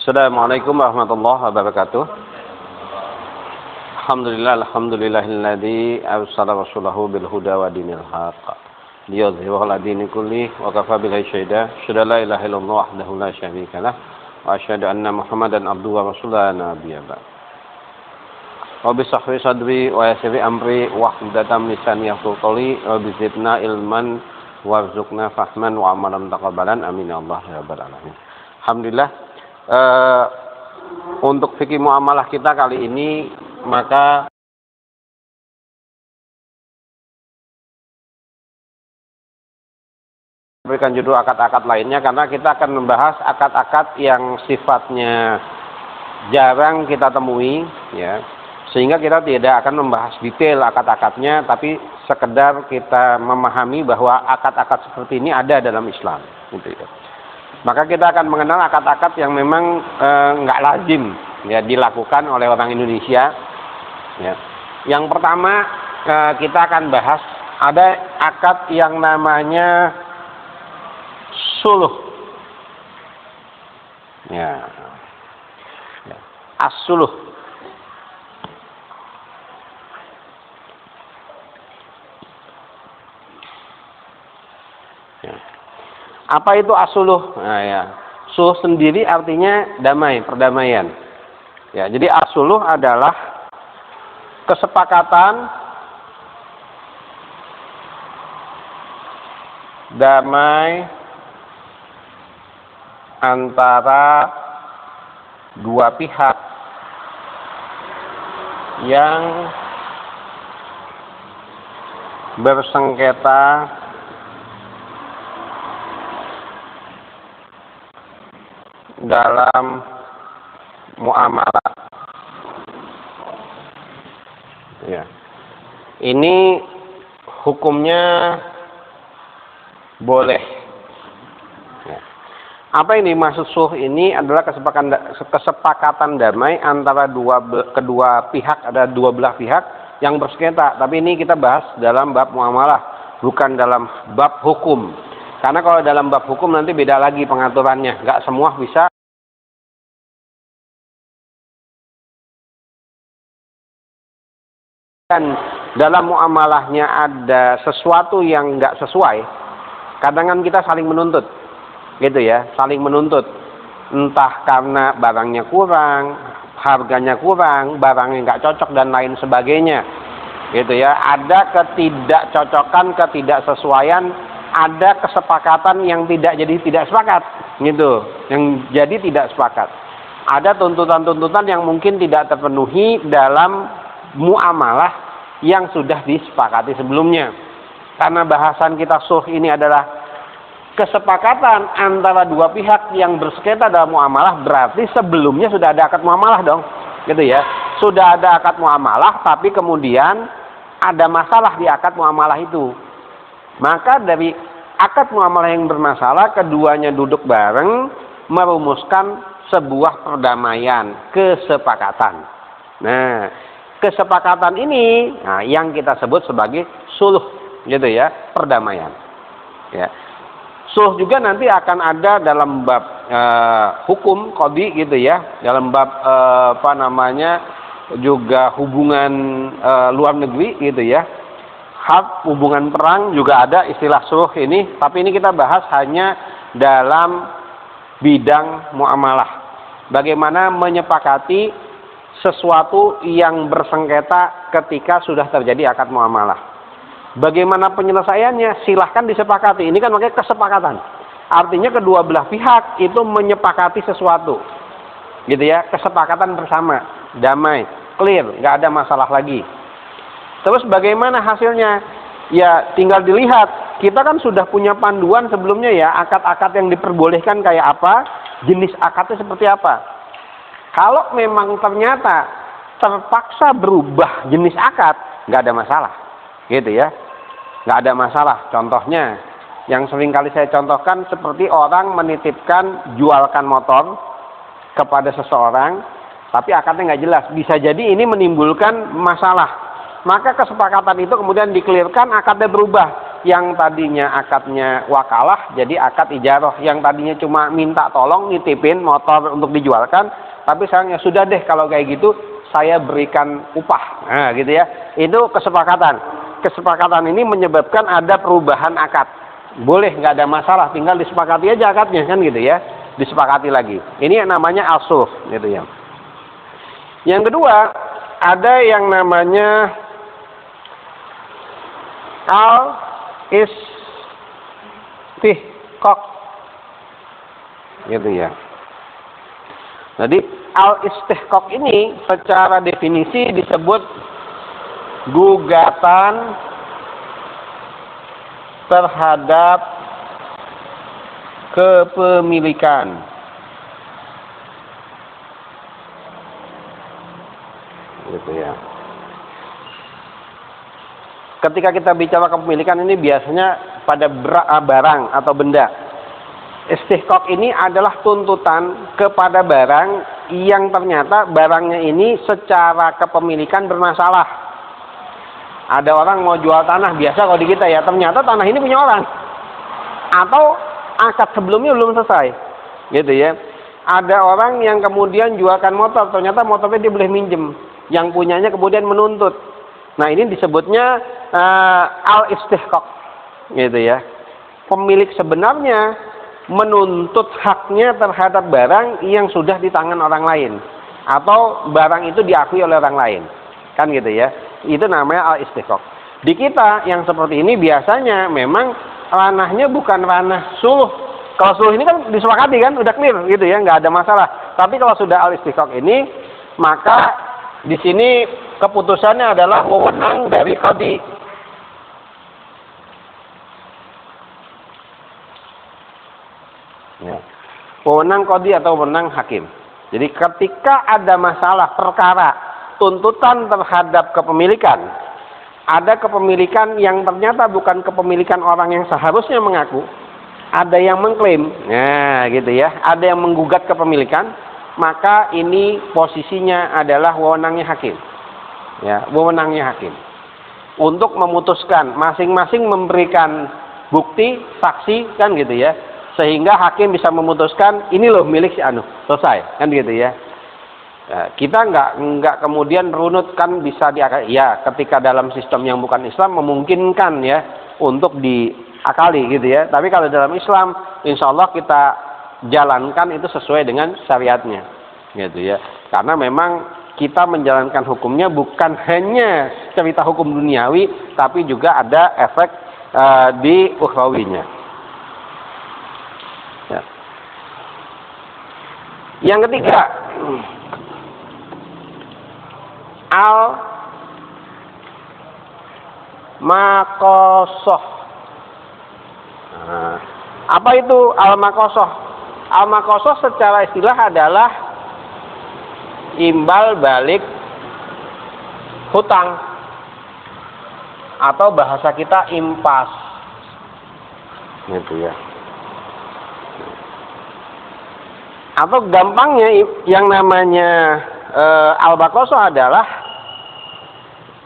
Assalamualaikum warahmatullahi wabarakatuh. Alhamdulillahilladzi arsala rasulahu bil huda wa dinil haqq liyudhhirahu 'ala dini kulli wa kafa billahi syahida. Asyhadu an la ilaha illallah wahdahu la syarika lah wa asyhadu anna Muhammadan abduhu wa rasuluhu nabiyya ba'd. Rabbi shrah sadri wa yassir li amri wahlul lisani yafqahu qawli rabbi zidna ilman warzuqna fahman wa amalan taqabbalan amin ya Allah ya rabbal alamin. Alhamdulillah. Untuk fikih muamalah kita kali ini maka berikan judul akad-akad lainnya karena kita akan membahas akad-akad yang sifatnya jarang kita temui ya, sehingga kita tidak akan membahas detail akad-akadnya, tapi sekedar kita memahami bahwa akad-akad seperti ini ada dalam Islam gitu ya. Maka kita akan mengenal akad-akad yang memang nggak lazim ya dilakukan oleh orang Indonesia. Ya. Yang pertama kita akan bahas ada akad yang namanya suluh. Ya. As-suluh. Ya. Apa itu as-suluh? Nah, ya. Suluh sendiri artinya damai, perdamaian. Ya, jadi as-suluh adalah kesepakatan damai antara dua pihak yang bersengketa dalam muamalah. Ya. Ini hukumnya boleh. Ya. Apa yang dimaksud suluh ini adalah kesepakatan damai antara kedua pihak, ada dua belah pihak yang bersengketa. Tapi ini kita bahas dalam bab muamalah, bukan dalam bab hukum. Karena kalau dalam bab hukum nanti beda lagi pengaturannya. Nggak semua bisa. Dan dalam muamalahnya ada sesuatu yang nggak sesuai, kadang kan kita saling menuntut, gitu ya, saling menuntut, entah karena barangnya kurang, harganya kurang, barangnya nggak cocok dan lain sebagainya, gitu ya. Ada ketidakcocokan, ketidaksesuaian, ada kesepakatan yang tidak sepakat, gitu, yang jadi tidak sepakat. Ada tuntutan-tuntutan yang mungkin tidak terpenuhi dalam muamalah yang sudah disepakati sebelumnya. Karena bahasan kita suluh ini adalah kesepakatan antara dua pihak yang bersengketa dalam muamalah, berarti sebelumnya sudah ada akad muamalah dong, gitu ya. Sudah ada akad muamalah, tapi kemudian ada masalah di akad muamalah itu. Maka dari akad muamalah yang bermasalah, keduanya duduk bareng merumuskan sebuah perdamaian, kesepakatan. Nah, kesepakatan ini yang kita sebut sebagai suluh, gitu ya, perdamaian. Ya. Suluh juga nanti akan ada dalam bab hukum qadhi, gitu ya, dalam bab juga hubungan luar negeri, gitu ya. Hubungan perang juga ada istilah suluh ini, tapi ini kita bahas hanya dalam bidang muamalah. Bagaimana menyepakati sesuatu yang bersengketa ketika sudah terjadi akad muamalah. Bagaimana penyelesaiannya? Silahkan disepakati. Ini kan makanya kesepakatan. Artinya kedua belah pihak itu menyepakati sesuatu, gitu ya, kesepakatan bersama, damai, clear, nggak ada masalah lagi. Terus bagaimana hasilnya? Ya tinggal dilihat. Kita kan sudah punya panduan sebelumnya ya, akad-akad yang diperbolehkan kayak apa, jenis akadnya seperti apa. Kalau memang ternyata terpaksa berubah jenis akad, nggak ada masalah, gitu ya, nggak ada masalah. Contohnya, yang sering kali saya contohkan seperti orang menitipkan jualkan motor kepada seseorang, tapi akadnya nggak jelas. Bisa jadi ini menimbulkan masalah. Maka kesepakatan itu kemudian dikelirkan, akadnya berubah. yang tadinya akadnya wakalah jadi akad ijarah, yang tadinya cuma minta tolong nitipin motor untuk dijualkan, tapi sekarang ya sudah deh kalau kayak gitu saya berikan upah. Nah, gitu ya. Itu kesepakatan. Kesepakatan ini menyebabkan ada perubahan akad. Boleh, nggak ada masalah, tinggal disepakati aja akadnya kan gitu ya. Disepakati lagi. Ini yang namanya al-sulh gitu ya. Yang kedua, ada yang namanya al-istihqaq gitu ya. Jadi al-istihqaq ini secara definisi disebut gugatan terhadap kepemilikan. Gitu ya. Ketika kita bicara kepemilikan ini biasanya pada barang atau benda. Istihqaq ini adalah tuntutan kepada barang yang ternyata barangnya ini secara kepemilikan bermasalah. Ada orang mau jual tanah, biasa kalau di kita ya, ternyata tanah ini punya orang. Atau akad sebelumnya belum selesai. Gitu ya. Ada orang yang kemudian jualkan motor, ternyata motornya dia boleh minjem. Yang punyanya kemudian menuntut. Nah, ini disebutnya al-istihqaq. Gitu ya. Pemilik sebenarnya menuntut haknya terhadap barang yang sudah di tangan orang lain, atau barang itu diakui oleh orang lain, kan gitu ya. Itu namanya al-istihqaq. Di kita yang seperti ini biasanya memang ranahnya bukan ranah suluh. Kalau suluh ini kan disepakati kan, udah clear gitu ya, nggak ada masalah. Tapi kalau sudah al-istihqaq ini, maka di sini keputusannya adalah wewenang dari qadhi. Ya. Wewenang qadhi atau wewenang hakim. Jadi ketika ada masalah perkara tuntutan terhadap kepemilikan, ada kepemilikan yang ternyata bukan kepemilikan orang yang seharusnya mengaku, ada yang mengklaim, nah gitu ya, ada yang menggugat kepemilikan, maka ini posisinya adalah wewenangnya hakim. Ya, wewenangnya hakim untuk memutuskan, masing-masing memberikan bukti, saksi, kan gitu ya. Sehingga hakim bisa memutuskan ini loh milik si anu, selesai kan gitu ya. Nah, kita nggak kemudian runut kan bisa ya ketika dalam sistem yang bukan Islam memungkinkan ya untuk diakali gitu ya. Tapi kalau dalam Islam insya Allah kita jalankan itu sesuai dengan syariatnya gitu ya. Karena memang kita menjalankan hukumnya bukan hanya cerita hukum duniawi, tapi juga ada efek di ukhrawinya. Ya. Yang ketiga, al-maqasoh. Nah, apa itu al-maqasoh? Al-maqasoh secara istilah adalah imbal balik hutang, atau bahasa kita impas, gitu ya. Atau gampangnya yang namanya al-maqasoh adalah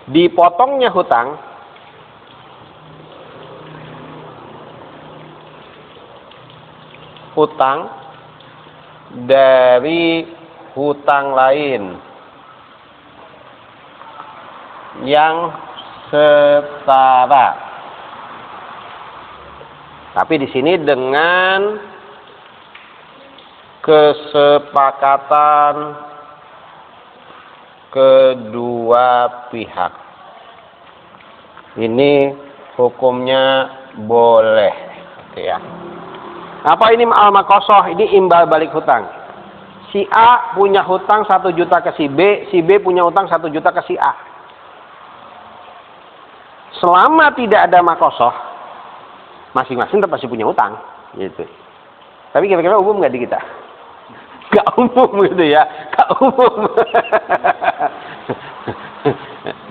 dipotongnya hutang dari hutang lain yang setara. Tapi di sini dengan kesepakatan kedua pihak. Ini hukumnya boleh, ya. Apa ini al-maqasoh? Ini imbal balik hutang. Si A punya hutang 1 juta ke si B punya hutang 1 juta ke si A. Selama tidak ada maqasoh, masing-masing tetap masih punya hutang, gitu. Tapi kira-kira umum nggak di kita? Nggak umum gitu ya, nggak umum.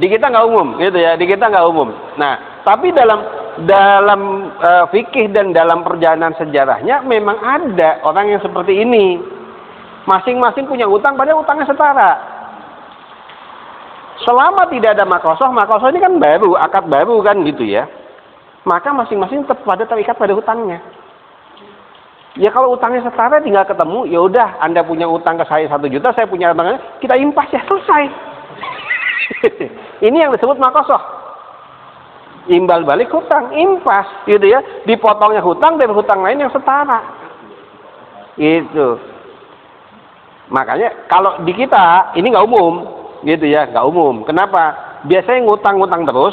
Di kita nggak umum, gitu ya. Di kita nggak umum. Nah, tapi dalam fikih dan dalam perjalanan sejarahnya memang ada orang yang seperti ini. Masing-masing punya hutang, padahal hutangnya setara. Selama tidak ada maqasoh ini kan baru, akad baru kan gitu ya. maka masing-masing tetap terikat pada hutangnya. Ya kalau utangnya setara tinggal ketemu, ya udah Anda punya utang ke saya 1 juta, saya punya utangnya, kita impas ya selesai. Ini yang disebut makosoh. Imbal balik hutang, impas, gitu ya. Dipotongnya hutang dari hutang lain yang setara. Gitu. Makanya kalau di kita ini nggak umum, gitu ya, nggak umum. Kenapa? Biasanya ngutang-ngutang terus,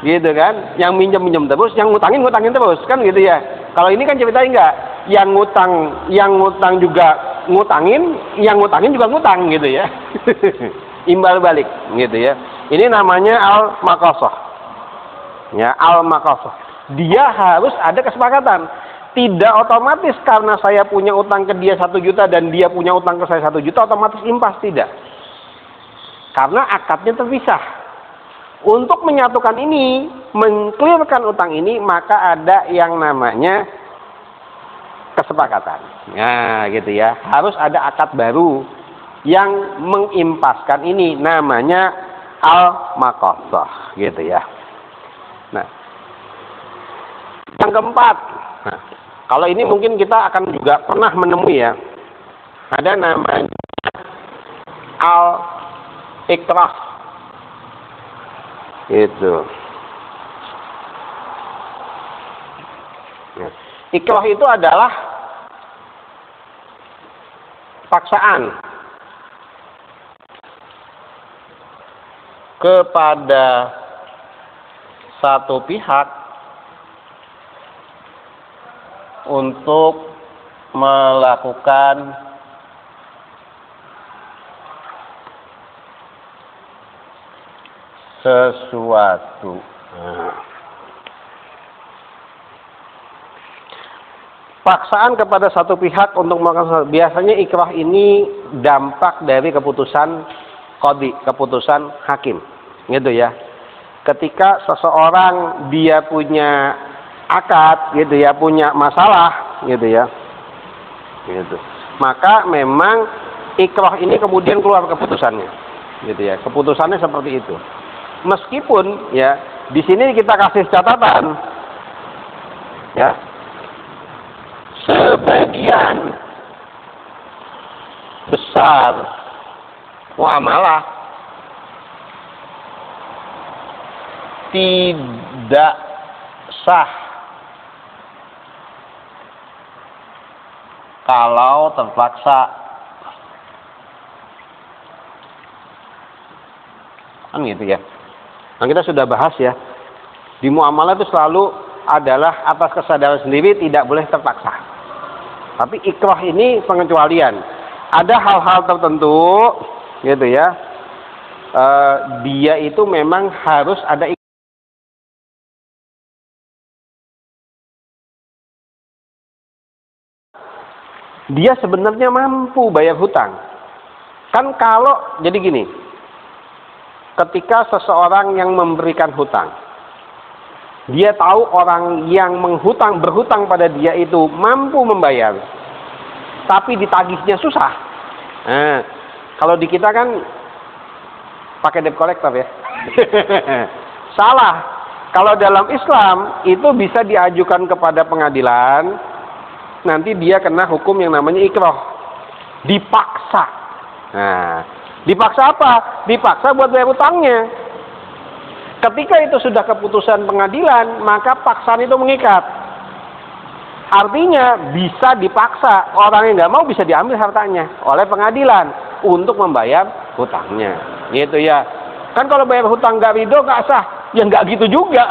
gitu kan? Yang minjem terus, yang ngutangin terus, kan gitu ya. Kalau ini kan ceritanya enggak. Yang ngutang juga ngutangin, yang ngutangin juga ngutang, gitu ya. Imbal balik, gitu ya. Ini namanya al-makosoh. Ya, al-makosoh. Dia harus ada kesepakatan. Tidak otomatis karena saya punya utang ke dia 1 juta dan dia punya utang ke saya 1 juta otomatis impas, tidak. Karena akadnya terpisah. Untuk menyatukan ini, mengklirkan utang ini, maka ada yang namanya kesepakatan. Nah, gitu ya. Harus ada akad baru yang mengimpaskan ini, namanya al-makosoh, gitu ya. Nah, yang keempat, nah, kalau ini mungkin kita akan juga pernah menemui ya, ada namanya al-ikrah, itu. Nah, ikrah itu adalah paksaan kepada satu pihak untuk melakukan sesuatu. Paksaan kepada satu pihak untuk melakukan sesuatu. Biasanya ikrah ini dampak dari keputusan qadhi, keputusan hakim, gitu ya. Ketika seseorang dia punya akad, gitu ya, punya masalah, gitu ya, gitu. Maka memang ikrah ini kemudian keluar keputusannya, gitu ya. Keputusannya seperti itu. Meskipun ya di sini kita kasih catatan, ya, sebagian besar muamalah tidak sah kalau terpaksa. Kan gitu ya. Nah, kita sudah bahas ya, di muamalah itu selalu adalah atas kesadaran sendiri, tidak boleh terpaksa. Tapi ikrah ini pengecualian. Ada hal-hal tertentu, gitu ya, dia itu memang harus ada ikrah. Dia sebenarnya mampu bayar hutang. Kan kalau, jadi gini, ketika seseorang yang memberikan hutang, dia tahu orang yang berhutang pada dia itu mampu membayar, tapi ditagihnya susah. Nah, kalau di kita kan pakai debt collector ya. Salah. Kalau dalam Islam itu bisa diajukan kepada pengadilan, nanti dia kena hukum yang namanya ikrah. Dipaksa. Nah, dipaksa apa? Dipaksa buat bayar utangnya. Ketika itu sudah keputusan pengadilan, maka paksaan itu mengikat. Artinya bisa dipaksa, orang yang nggak mau bisa diambil hartanya oleh pengadilan untuk membayar hutangnya. Gitu ya. Kan kalau bayar hutang nggak ridho nggak sah, ya nggak gitu juga.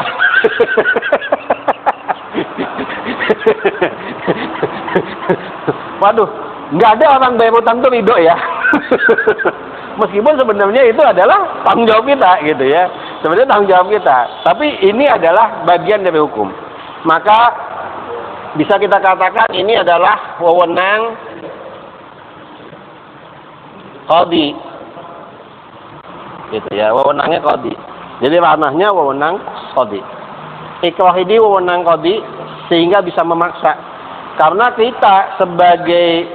Waduh, nggak ada orang bayar hutang tuh ridho ya. Meskipun sebenarnya itu adalah tanggung jawab kita, gitu ya. Sebenarnya tanggung jawab kita. Tapi ini adalah bagian dari hukum. Maka bisa kita katakan ini adalah wewenang qadhi. Gitu ya, wewenangnya qadhi. Jadi ranahnya wewenang qadhi. Ikrah ini wewenang qadhi sehingga bisa memaksa. Karena kita sebagai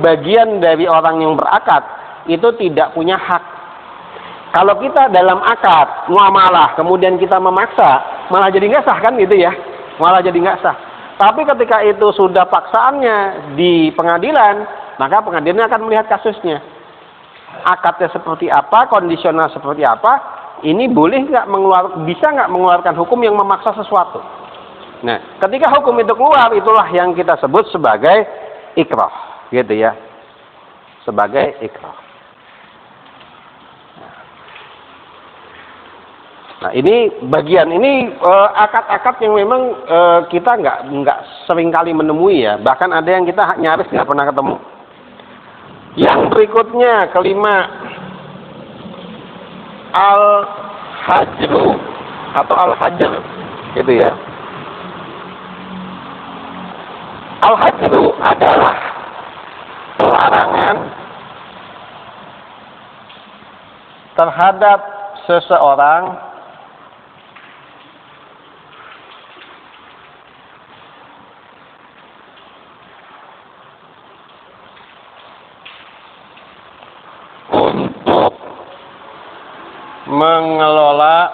bagian dari orang yang berakad itu tidak punya hak. Kalau kita dalam akad muamalah kemudian kita memaksa, malah jadi nggak sah kan gitu ya, malah jadi nggak sah. Tapi ketika itu sudah paksaannya di pengadilan, maka pengadilan akan melihat kasusnya. Akadnya seperti apa, kondisional seperti apa, ini boleh nggak bisa nggak mengeluarkan hukum yang memaksa sesuatu. Nah, ketika hukum itu keluar, itulah yang kita sebut sebagai ikrah, gitu ya, sebagai ikrah. Nah, ini bagian ini akad-akad yang memang kita nggak sering kali menemui ya. Bahkan ada yang kita nyaris nggak pernah ketemu. Yang berikutnya kelima, al-hajru atau al-hajr, gitu ya. Al-hajru adalah pelarangan terhadap seseorang untuk mengelola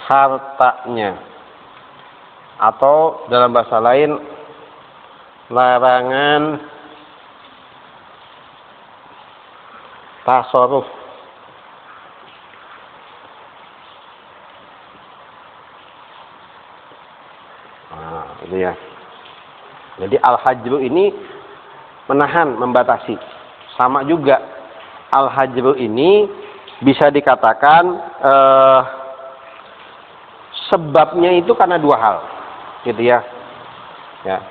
hartanya, atau dalam bahasa lain larangan tasarruf. Nah, itu ya. Jadi al-hajru ini menahan, membatasi. Sama juga al-hajru ini bisa dikatakan sebabnya itu karena dua hal, gitu ya. Ya.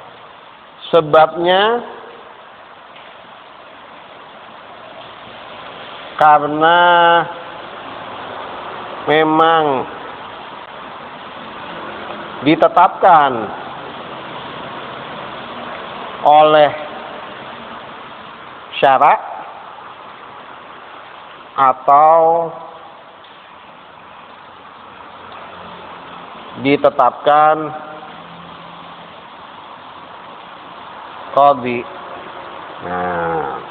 Sebabnya karena memang ditetapkan oleh syarak atau ditetapkan qadhi. Nah,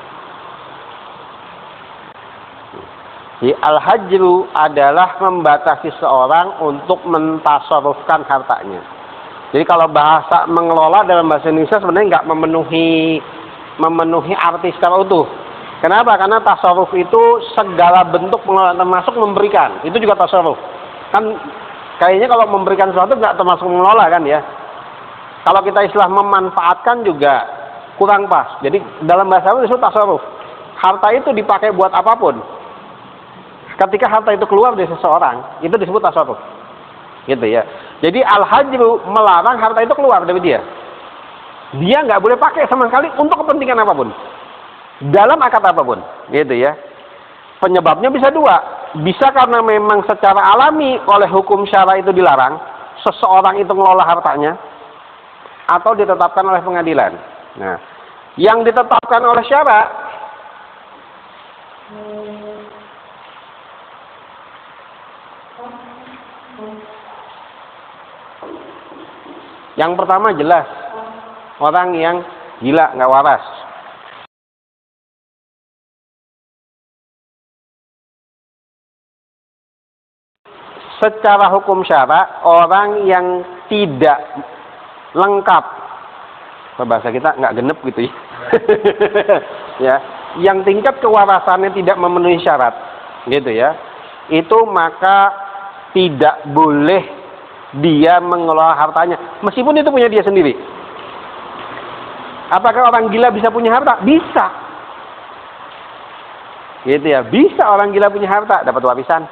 di al-hajru adalah membatasi seorang untuk mentasarrufkan hartanya. Jadi kalau bahasa mengelola dalam bahasa Indonesia sebenarnya nggak memenuhi arti secara utuh. Kenapa? Karena tasarruf itu segala bentuk pengelolaan, termasuk memberikan. Itu juga tasarruf. Kan kayaknya kalau memberikan sesuatu nggak termasuk mengelola kan ya. Kalau kita istilah memanfaatkan juga kurang pas. Jadi dalam bahasa itu disebut tasarruf. Harta itu dipakai buat apapun. Ketika harta itu keluar dari seseorang, itu disebut tasarruf. Gitu ya. Jadi al-hajru melarang harta itu keluar dari dia. Dia nggak boleh pakai sama sekali untuk kepentingan apapun. Dalam akad apapun. Gitu ya. Penyebabnya bisa dua. Bisa karena memang secara alami oleh hukum syara itu dilarang. Seseorang itu mengelola hartanya. Atau ditetapkan oleh pengadilan. Nah, yang ditetapkan oleh syara yang pertama jelas orang yang gila, nggak waras. Secara hukum syara orang yang tidak lengkap, bahasa kita nggak genep gitu ya. Ya, yang tingkat kewarasannya tidak memenuhi syarat, gitu ya. Itu maka tidak boleh dia mengelola hartanya, meskipun itu punya dia sendiri. Apakah orang gila bisa punya harta? Bisa. Gitu ya, bisa orang gila punya harta, dapat warisan.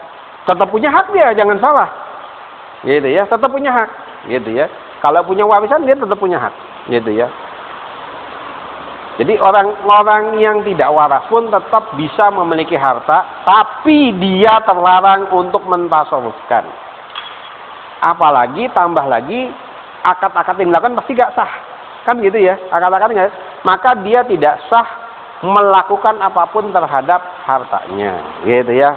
Tetap punya hak dia, jangan salah. Gitu ya, tetap punya hak. Gitu ya. Kalau punya warisan dia tetap punya hak. Gitu ya. Jadi orang-orang yang tidak waras pun tetap bisa memiliki harta, tapi dia terlarang untuk mentasarrufkan. Apalagi tambah lagi akad-akad yang dilakukan pasti gak sah, kan gitu ya, akad-akad nggak, maka dia tidak sah melakukan apapun terhadap hartanya, gitu ya.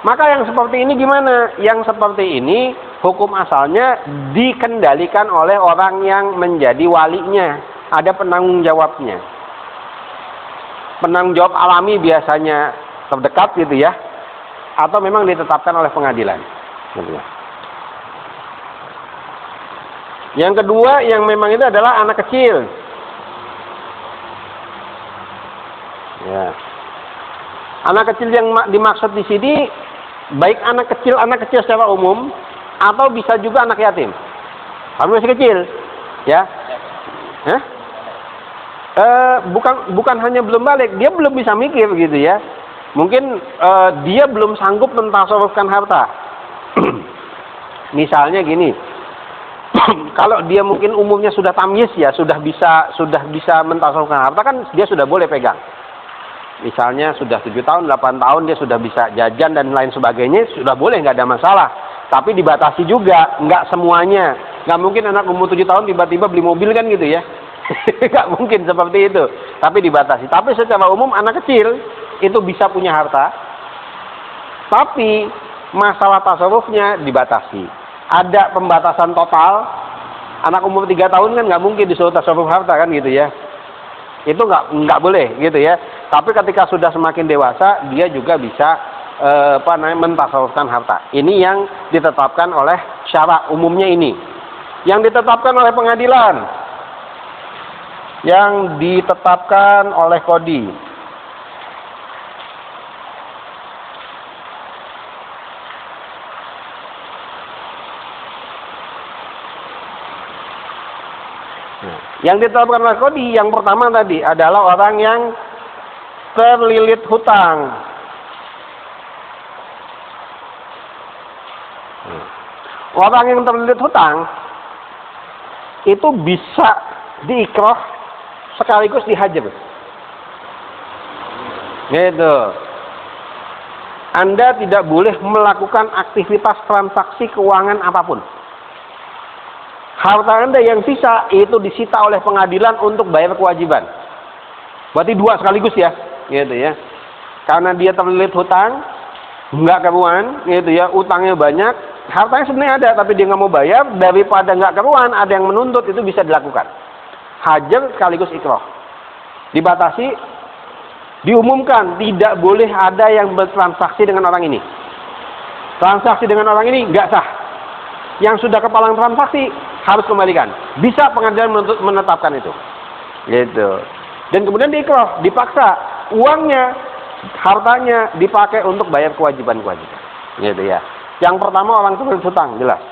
Maka yang seperti ini gimana? Yang seperti ini hukum asalnya dikendalikan oleh orang yang menjadi walinya, ada penanggung jawabnya. penanggung jawab alami biasanya terdekat gitu ya, atau memang ditetapkan oleh pengadilan. Gitu ya. Yang kedua yang memang itu adalah anak kecil. Ya. Anak kecil yang dimaksud di sini baik anak kecil secara umum atau bisa juga anak yatim. Kalau masih kecil, ya. Hah? Bukan hanya belum balik, dia belum bisa mikir gitu ya. Mungkin dia belum sanggup mentasawufkan harta. Misalnya gini, kalau dia mungkin umumnya sudah tamyiz ya, sudah bisa mentasawufkan harta kan dia sudah boleh pegang. Misalnya sudah 7 tahun, 8 tahun dia sudah bisa jajan dan lain sebagainya, sudah boleh, nggak ada masalah. Tapi dibatasi juga, nggak semuanya. Nggak mungkin anak umur 7 tahun tiba-tiba beli mobil kan gitu ya. Nggak mungkin seperti itu. Tapi dibatasi. Tapi secara umum anak kecil itu bisa punya harta. Tapi masalah tasawufnya dibatasi. Ada pembatasan total. Anak umur 3 tahun kan nggak mungkin disuruh tasawuf harta kan gitu ya. Itu nggak boleh gitu ya. Tapi ketika sudah semakin dewasa, dia juga bisa mentasawufkan harta. Ini yang ditetapkan oleh syara umumnya ini. Yang ditetapkan oleh pengadilan, yang ditetapkan oleh kodi. Yang ditetapkan oleh kodi yang pertama tadi adalah orang yang terlilit hutang. Orang yang terlilit hutang itu bisa diikrah sekaligus dihajar. Gitu. Anda tidak boleh melakukan aktivitas transaksi keuangan apapun. Harta Anda yang sisa itu disita oleh pengadilan untuk bayar kewajiban. Berarti 2 sekaligus ya, gitu ya. Karena dia terlilit hutang, nggak karuan, gitu ya, utangnya banyak, hartanya sebenarnya ada, tapi dia nggak mau bayar, daripada nggak karuan, ada yang menuntut, itu bisa dilakukan. Hajar sekaligus ikrah. Dibatasi, diumumkan, tidak boleh ada yang bertransaksi dengan orang ini. Transaksi dengan orang ini nggak sah. Yang sudah kepalang transaksi harus kembalikan. Bisa pengadilan menetapkan itu. Gitu. Dan kemudian diikrah, dipaksa uangnya, hartanya dipakai untuk bayar kewajiban-kewajiban. Gitu ya. Yang pertama orang terlilit hutang, jelas.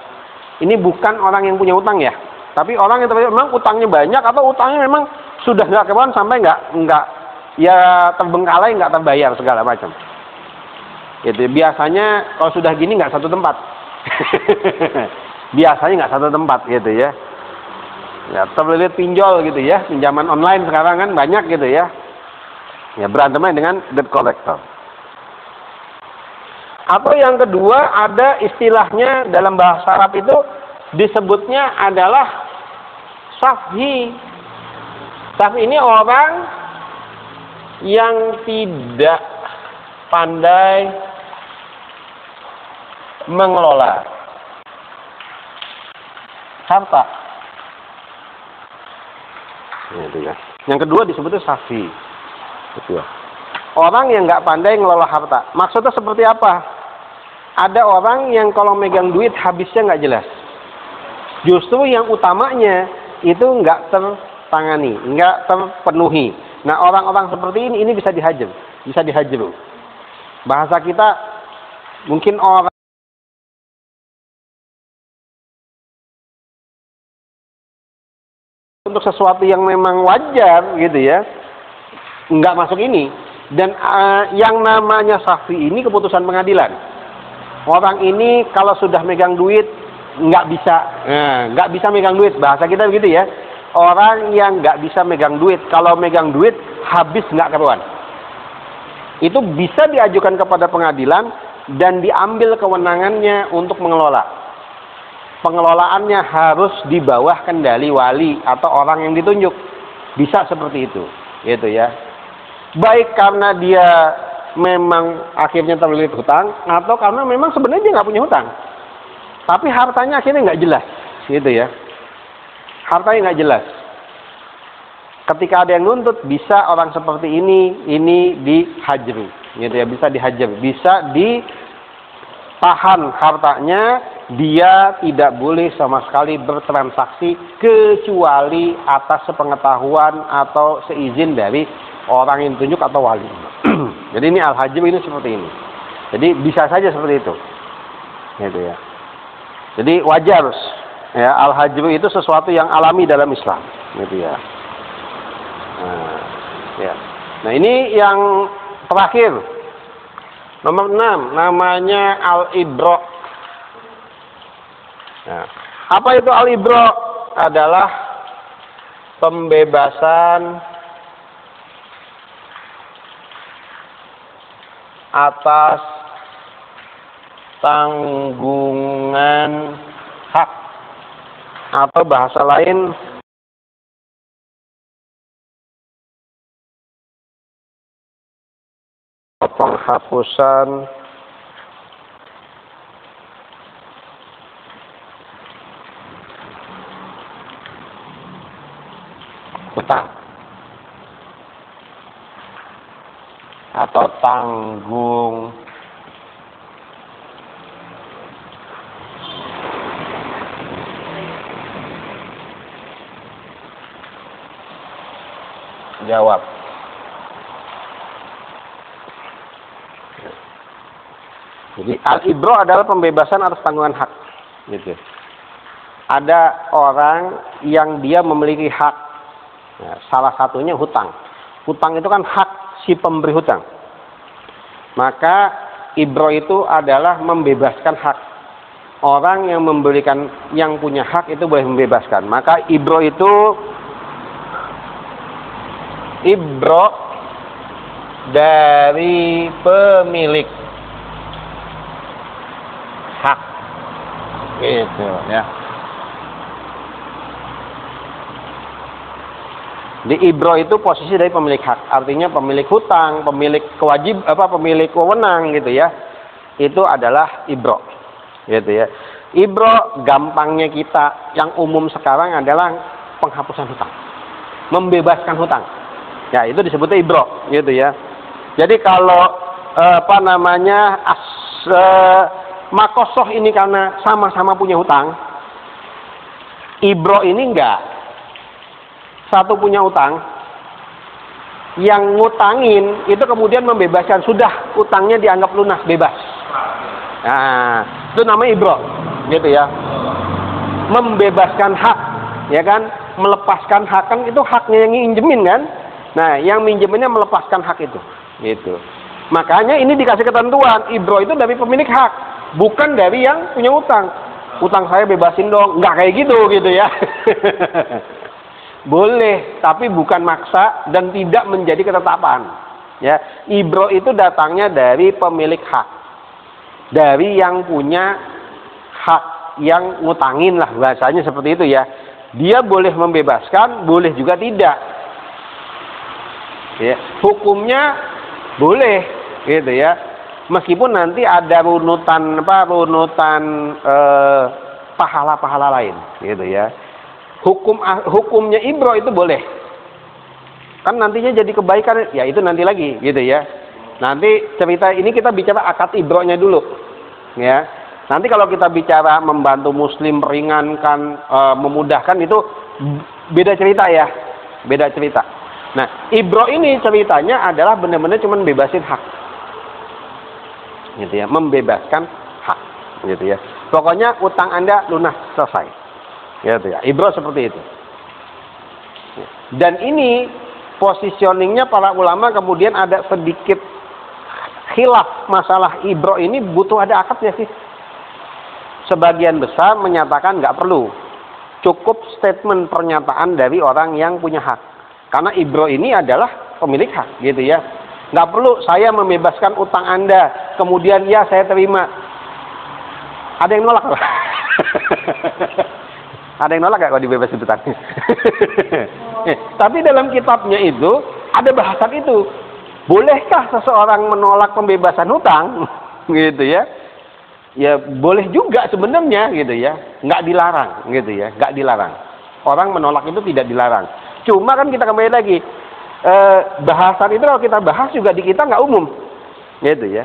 Ini bukan orang yang punya utang ya, tapi orang yang terlilit memang utangnya banyak atau utangnya memang sudah nggak karuan sampai nggak ya terbengkalai, nggak terbayar segala macam. Gitu. Biasanya kalau sudah gini nggak satu tempat. Biasanya nggak satu tempat gitu ya. Ya terlilit pinjol gitu ya, pinjaman online sekarang kan banyak gitu ya. Ya berantemnya dengan debt collector. Atau yang kedua ada istilahnya dalam bahasa Arab itu disebutnya adalah safhi. Safhi ini orang yang tidak pandai mengelola harta. Ya. Yang kedua disebutnya safhi. Gitu ya. Orang yang nggak pandai ngelola harta. Maksudnya seperti apa? Ada orang yang kalau megang duit habisnya nggak jelas. Justru yang utamanya itu nggak tertangani, nggak terpenuhi. Nah orang-orang seperti ini bisa dihajar, bisa dihajar. Bahasa kita mungkin orang untuk sesuatu yang memang wajar gitu ya, nggak masuk ini. Dan yang namanya safhi ini keputusan pengadilan. Orang ini kalau sudah megang duit nggak bisa megang duit, bahasa kita begitu ya. Orang yang nggak bisa megang duit, kalau megang duit habis nggak karuan. Itu bisa diajukan kepada pengadilan dan diambil kewenangannya untuk mengelola. Pengelolaannya harus di bawah kendali wali atau orang yang ditunjuk. Bisa seperti itu, gitu ya. Baik karena dia memang akhirnya terlilit hutang, atau karena memang sebenarnya dia nggak punya hutang, tapi hartanya akhirnya nggak jelas, gitu ya. Hartanya nggak jelas. ketika ada yang nuntut, bisa orang seperti ini dihajri, gitu ya, bisa dihajar, bisa ditahan hartanya, dia tidak boleh sama sekali bertransaksi kecuali atas sepengetahuan atau seizin dari orang yang ditunjuk atau wali. Jadi ini al-hajr ini seperti ini. Jadi bisa saja seperti itu, gitu ya. Jadi wajar, ya, al-hajr itu sesuatu yang alami dalam Islam, gitu ya. Nah, ya. Nah ini yang terakhir, nomor 6, namanya al-ibra. Nah, apa itu al-ibra? Adalah pembebasan atas tanggungan hak, atau bahasa lain penghapusan hutang atau tanggung jawab. Jadi al-ibra adalah pembebasan atas tanggungan hak, gitu. Ada orang yang dia memiliki hak, nah, salah satunya hutang. Hutang itu kan hak si pemberi hutang. Maka ibra itu adalah membebaskan hak. Orang yang memberikan, yang punya hak itu boleh membebaskan. Maka ibra itu ibra dari pemilik hak, gitu ya. Di ibro itu posisi dari pemilik hak, artinya pemilik hutang, pemilik pemilik wewenang, gitu ya. Itu adalah ibro, gitu ya. Ibro gampangnya kita yang umum sekarang adalah penghapusan hutang, membebaskan hutang. Ya, itu disebutnya ibro, gitu ya. Jadi kalau makosoh ini karena sama-sama punya hutang, ibro ini enggak. Satu punya utang, yang ngutangin itu kemudian membebaskan, sudah utangnya dianggap lunas, bebas. Nah, itu namanya ibro, gitu ya. Membebaskan hak, ya kan? Melepaskan hak, kan itu haknya yang minjemin kan? Nah, yang minjeminnya melepaskan hak itu, gitu. Makanya ini dikasih ketentuan, ibro itu dari pemilik hak, bukan dari yang punya utang. Utang saya bebasin dong, nggak kayak gitu ya. Boleh, tapi bukan maksa dan tidak menjadi ketetapan. Ya, ibro itu datangnya dari pemilik hak, dari yang punya hak, yang ngutangin lah bahasanya seperti itu ya. Dia boleh membebaskan, boleh juga tidak. Ya, hukumnya boleh, gitu ya. Meskipun nanti ada runutan pahala-pahala lain, gitu ya. Hukumnya ibro itu boleh. Kan nantinya jadi kebaikan, ya itu nanti lagi, gitu ya. Nanti cerita ini kita bicara akad ibronya dulu, ya. Nanti kalau kita bicara membantu muslim, meringankan, memudahkan, itu beda cerita ya, beda cerita. Nah, ibro ini ceritanya adalah benar-benar cuma bebasin hak, gitu ya, membebaskan hak, gitu ya. Pokoknya utang Anda lunas, selesai. Gitu ya, ibro seperti itu. Dan ini positioningnya para ulama kemudian ada sedikit khilaf masalah ibro ini butuh ada akadnya sih. Sebagian besar menyatakan nggak perlu, cukup statement pernyataan dari orang yang punya hak. Karena ibro ini adalah pemilik hak, gitu ya. Nggak perlu saya membebaskan utang Anda, kemudian ya saya terima. Ada yang nolak loh. Ada yang nolak gak kalau dibebasin hutangnya? Tapi dalam kitabnya itu ada bahasan itu. Bolehkah seseorang menolak pembebasan hutang? Gitu ya. Ya boleh juga sebenarnya, gitu ya. Nggak dilarang, gitu ya. Nggak dilarang. Orang menolak itu tidak dilarang. Cuma kan kita kembali lagi, bahasan itu kalau kita bahas juga di kita nggak umum, gitu ya.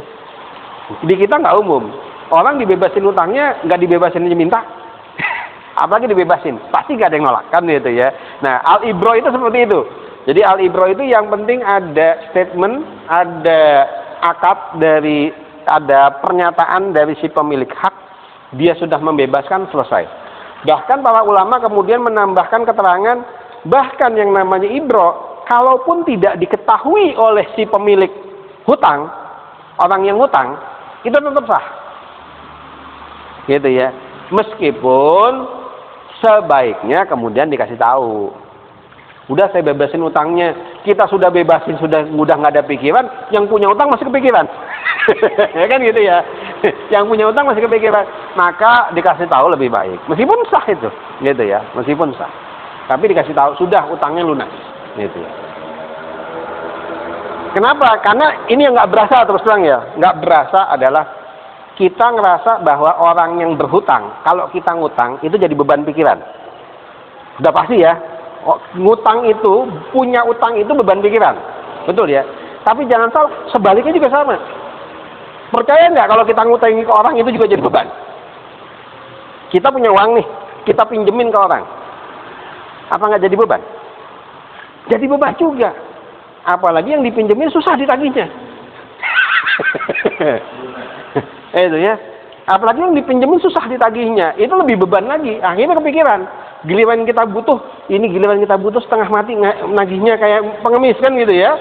Di kita nggak umum. Orang dibebasin utangnya, nggak dibebasin aja minta. Apalagi dibebasin, pasti nggak ada yang nolak, kan gitu ya. Nah, al-ibro itu seperti itu. Jadi al-ibro itu yang penting ada statement, ada akad dari, ada pernyataan dari si pemilik hak, dia sudah membebaskan, selesai. Bahkan para ulama kemudian menambahkan keterangan, bahkan yang namanya ibro, kalaupun tidak diketahui oleh si pemilik hutang, orang yang hutang, itu tetap sah. Gitu ya. Meskipun sebaiknya kemudian dikasih tahu. Udah saya bebasin utangnya, kita sudah bebasin, sudah nggak ada pikiran, yang punya utang masih kepikiran. Ya kan gitu ya. Yang punya utang masih kepikiran, maka dikasih tahu lebih baik. Meskipun sah itu, gitu ya. Meskipun sah. Tapi dikasih tahu sudah utangnya lunas, gitu ya. Kenapa? Karena ini yang nggak berasa, terus terang ya, nggak berasa adalah kita ngerasa bahwa orang yang berhutang, kalau kita ngutang itu jadi beban pikiran. Udah pasti ya. Ngutang itu, punya utang itu beban pikiran, betul ya. Tapi jangan salah, sebaliknya juga sama. Percaya nggak kalau kita ngutangi ke orang itu juga jadi beban? Kita punya uang nih, kita pinjemin ke orang, apa nggak jadi beban? Jadi beban juga. Apalagi yang dipinjemin susah ditagihnya. Itu ya. Apalagi yang dipinjemin susah ditagihnya, itu lebih beban lagi. Akhirnya kepikiran, giliran kita butuh, ini giliran kita butuh setengah mati nagihnya kayak pengemis kan gitu ya.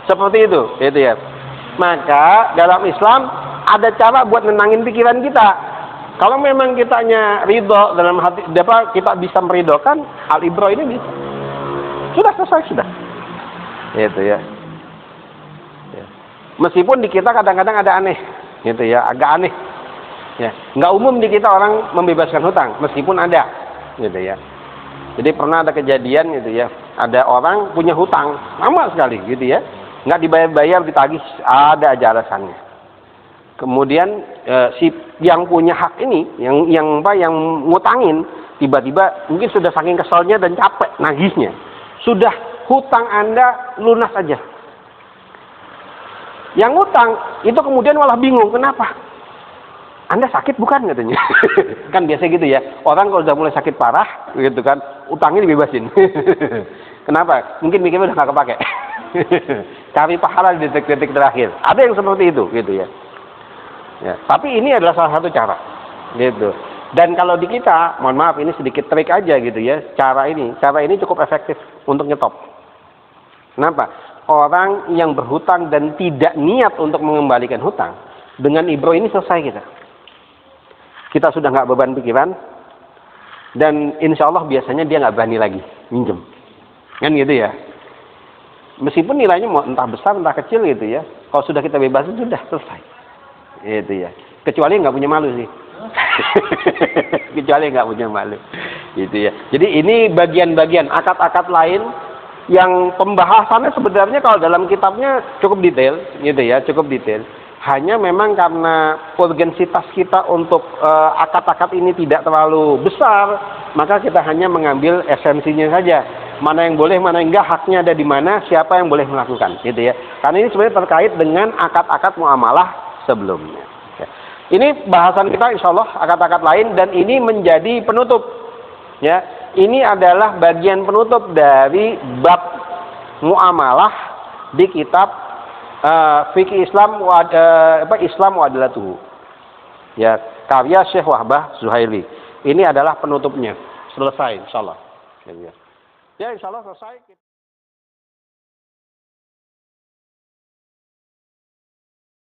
Seperti itu, gitu ya. Maka dalam Islam ada cara buat nenangin pikiran kita. Kalau memang kitanya ridho dalam hati, kita bisa meridokan, al-ibro ini bisa. Sudah selesai sudah. Gitu ya. Meskipun di kita kadang-kadang ada aneh, gitu ya, agak aneh. Ya, nggak umum di kita orang membebaskan hutang, meskipun ada, gitu ya. Jadi pernah ada kejadian, gitu ya, ada orang punya hutang lama sekali, gitu ya, nggak dibayar-bayar, ditagih, ada aja alasannya. Kemudian si yang punya hak ini, yang ngutangin, tiba-tiba mungkin sudah saking keselnya dan capek nagihnya, sudah hutang Anda lunas aja. Yang ngutang itu kemudian malah bingung, kenapa? Anda sakit bukan, katanya. Kan biasa gitu ya, orang kalau udah mulai sakit parah gitu kan, utangnya dibebasin. Kenapa? Mungkin mikirnya udah nggak kepake. Cari pahala di detik-detik terakhir. Ada yang seperti itu, gitu ya. Ya, tapi ini adalah salah satu cara, gitu. Dan kalau di kita, mohon maaf ini sedikit trik aja gitu ya, cara ini cukup efektif untuk nyetop. Kenapa? Orang yang berhutang dan tidak niat untuk mengembalikan hutang, dengan ibro ini selesai kita. Kita sudah nggak beban pikiran, dan insya Allah biasanya dia nggak berani lagi minjem, kan gitu ya. Meskipun nilainya mau entah besar entah kecil gitu ya, kalau sudah kita bebasin sudah selesai, gitu ya. Kecuali nggak punya malu sih. Kecuali nggak punya malu, gitu ya. Jadi ini bagian-bagian akad-akad lain yang pembahasannya sebenarnya kalau dalam kitabnya cukup detail, gitu ya, cukup detail. Hanya memang karena urgensitas kita untuk akad-akad ini tidak terlalu besar, maka kita hanya mengambil esensinya saja. Mana yang boleh, mana yang enggak, haknya ada di mana, siapa yang boleh melakukan, gitu ya. Karena ini sebenarnya terkait dengan akad-akad muamalah sebelumnya. Ya. Ini bahasan kita insya Allah akad-akad lain, dan ini menjadi penutup. Ya, ini adalah bagian penutup dari bab muamalah di kitab Fikih Islam Islam wa Adalatuhu. Ya, karya Syekh Wahbah Zuhaili. Ini adalah penutupnya. Selesai insyaallah. Ya, insyaallah selesai.